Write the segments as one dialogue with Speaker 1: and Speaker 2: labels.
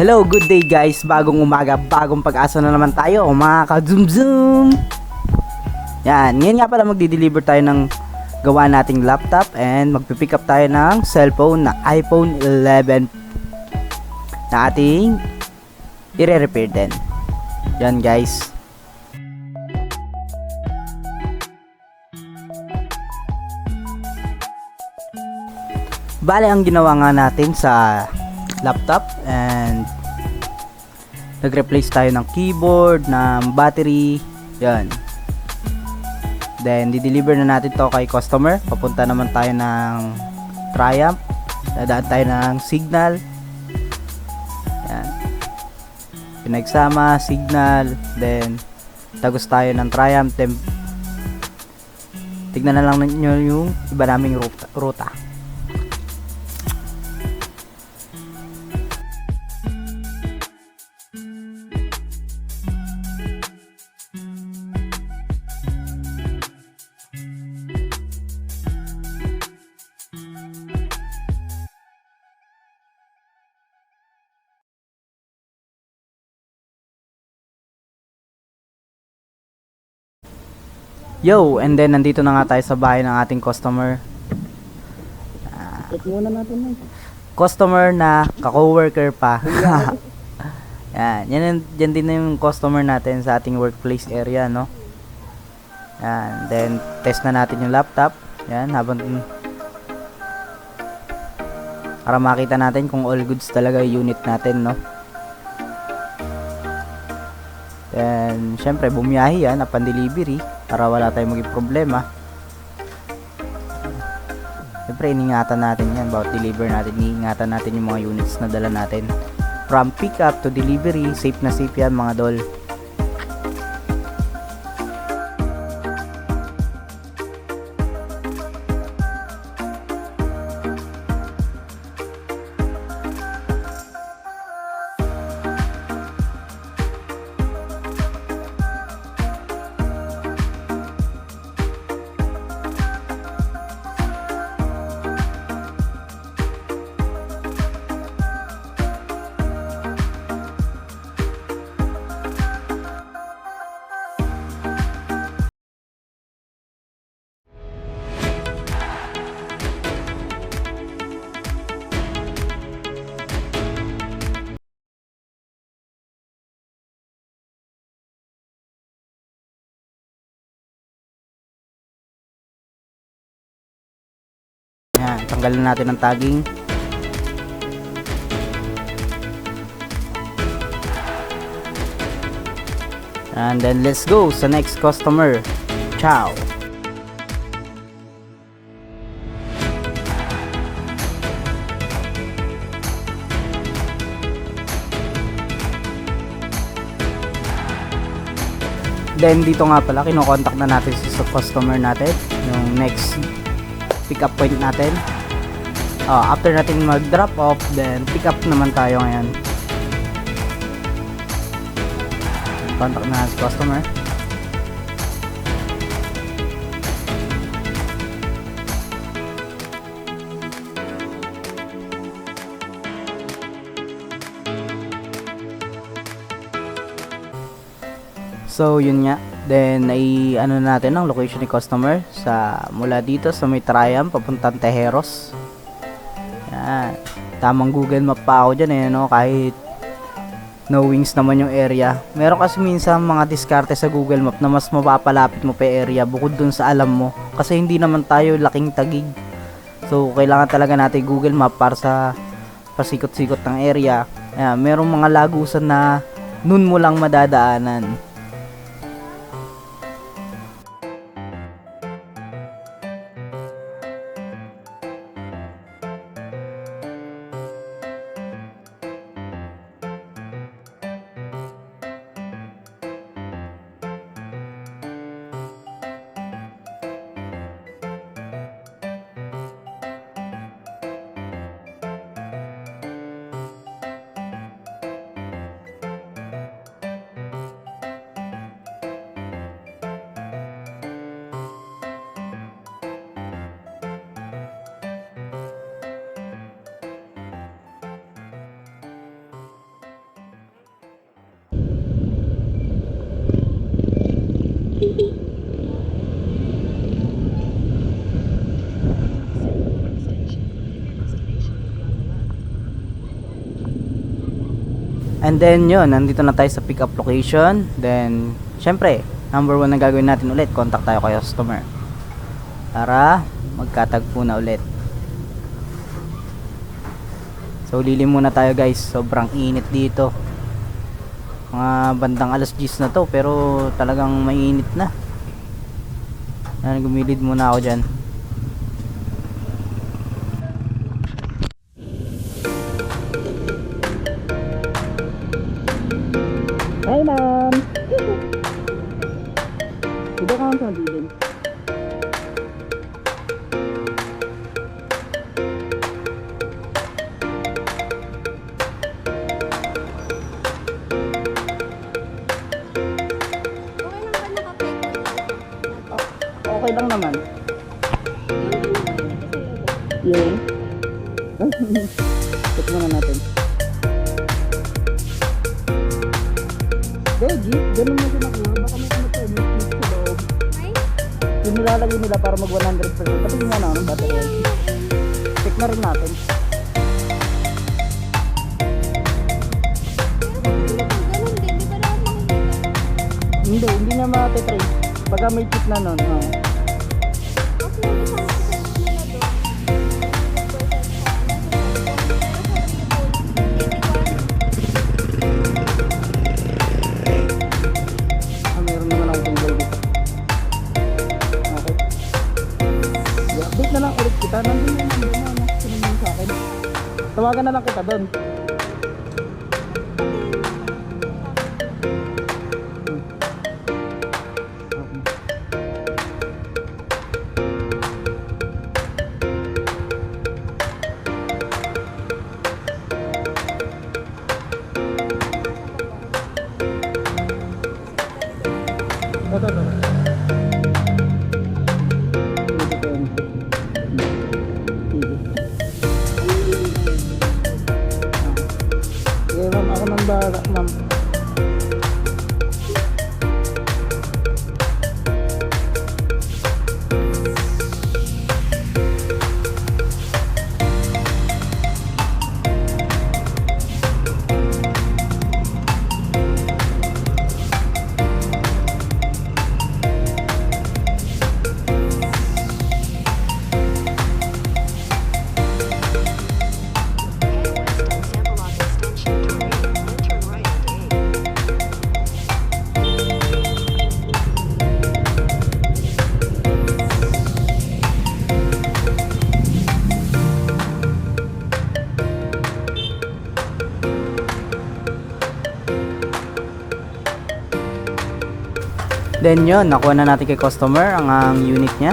Speaker 1: Hello, good day guys. Bagong umaga, bagong pag-asa na naman tayo, mga ka-zoom zoom. Yan, ngayon nga pala magdi-deliver tayo ng gawa nating laptop and magpipick up tayo ng cellphone na iPhone 11 na ating i-repair din. Yan guys. Bale, ang ginawa nga natin sa laptop and nag-replace tayo ng keyboard, ng battery, yan. Then di-deliver na natin to kay customer. Papunta naman tayo ng Triumph, dadaan tayo ng Signal, yan. Pinagsama Signal, then tagos tayo ng Triumph. Then tignan na lang ninyo yung iba naming ruta. Yo, and then nandito na nga tayo sa bahay ng ating customer.
Speaker 2: Check muna natin na.
Speaker 1: Customer na ka-coworker pa. Yan din na yung customer natin sa ating workplace area, no? Yan, then test na natin yung laptop. Yan, habang para makita natin kung all goods talaga yung unit natin, no? Then, syempre, bumiyahi yan upon delivery para wala tayong maging problema. Syempre, iningatan natin yan about deliver natin. Iningatan natin yung mga units na dala natin. From pick up to delivery, safe na safe yan mga dol. Yan, tanggalin natin ang tagging. And then let's go sa next customer. Ciao. Then dito nga pala kino-contact na natin sa customer natin yung next pick up point natin. After natin mag drop off, then pick up naman tayo ngayon. Contact na sa customer. So yun nga, then ano natin ang location ni customer sa mula dito sa may Triumph papuntang Tejeros. Yan, tamang Google Map pa ako dyan no? Kahit no wings naman yung area. Meron kasi minsan mga diskarte sa Google Map na mas mapapalapit mo pa yung area bukod dun sa alam mo, kasi hindi naman tayo laking tagig. So kailangan talaga natin Google Map para sa pasikot-sikot ng area. Ayan, merong mga lagusan na nun mo lang madadaanan. And then yun, nandito na tayo sa pick up location. Then, syempre, number 1 na gagawin natin ulit, contact tayo kay customer para magkatagpo na ulit. So, lilim muna tayo guys, sobrang init dito. Mga bandang alas 10 na to, pero talagang mainit na. Yan, gumilid muna ako dyan.
Speaker 2: Hi, ma'am! Dito ka sa bilin. Okay lang naman. Yun. Check muna natin. Veggie, ganun mo din ako. Baka may ano pa, may cheese sa loob. Yung nilalagay nila para mag 100%. Tapos yung ano, ng battery. Check na rin natin. Hindi na matitrace. Pagka may chip na nun, oh. Meron naman akong tunggal dito. Okay. I-update na lang ulit kita. Nandun na. Sinunod sa akin. Tawagan na lang kita doon. Ito. Okay, ma'am, ako nang bahala, ma'am.
Speaker 1: Then yun, nakuha na natin kay customer ang unit niya.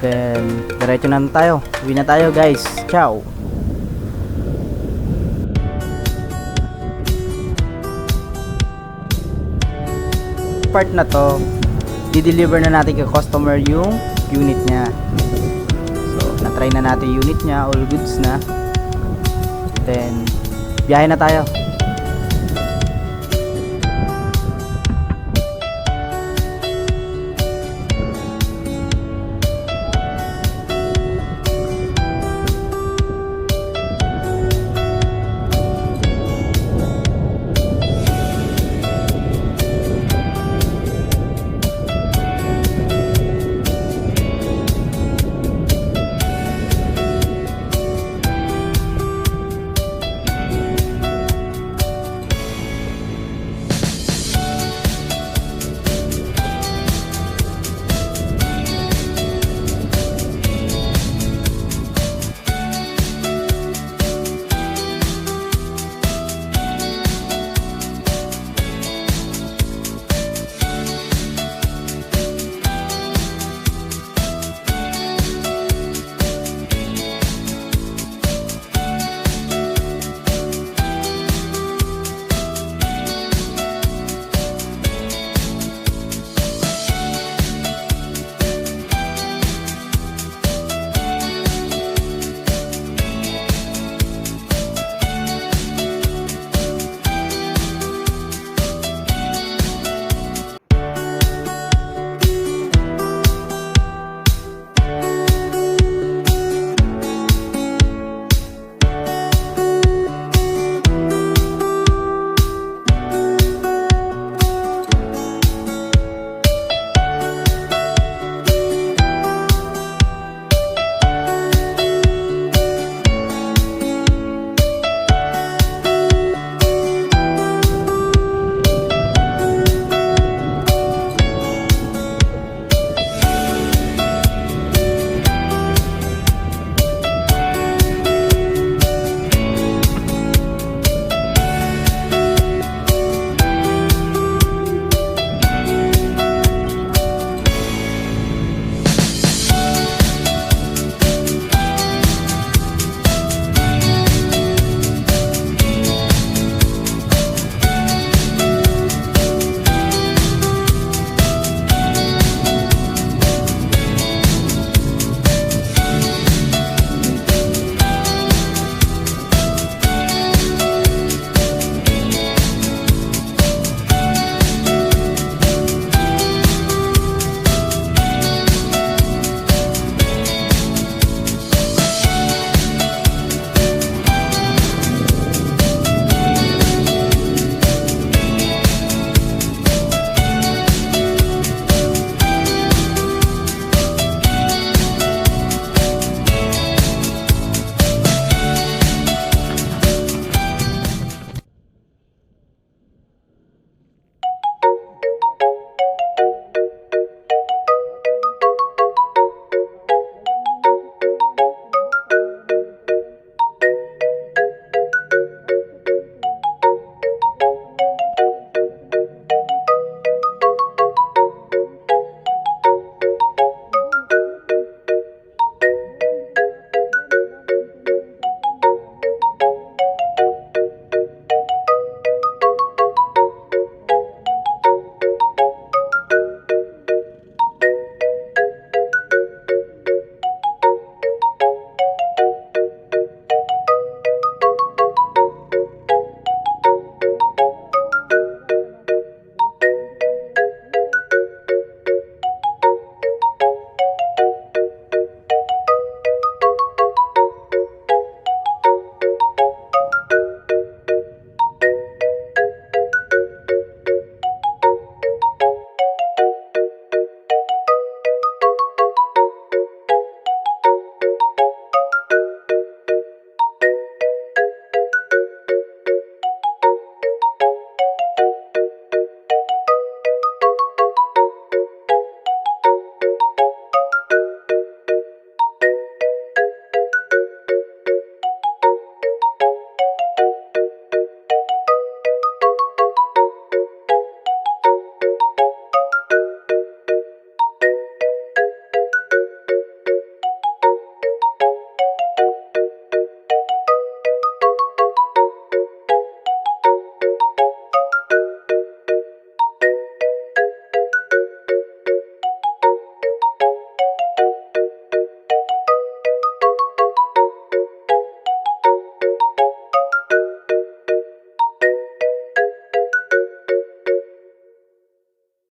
Speaker 1: Then, diretso na tayo. Uwi na tayo guys. Ciao! Part na to, di-deliver na natin kay customer yung unit niya. So, na-try na natin yung unit niya. All goods na. Then, biyahe na tayo.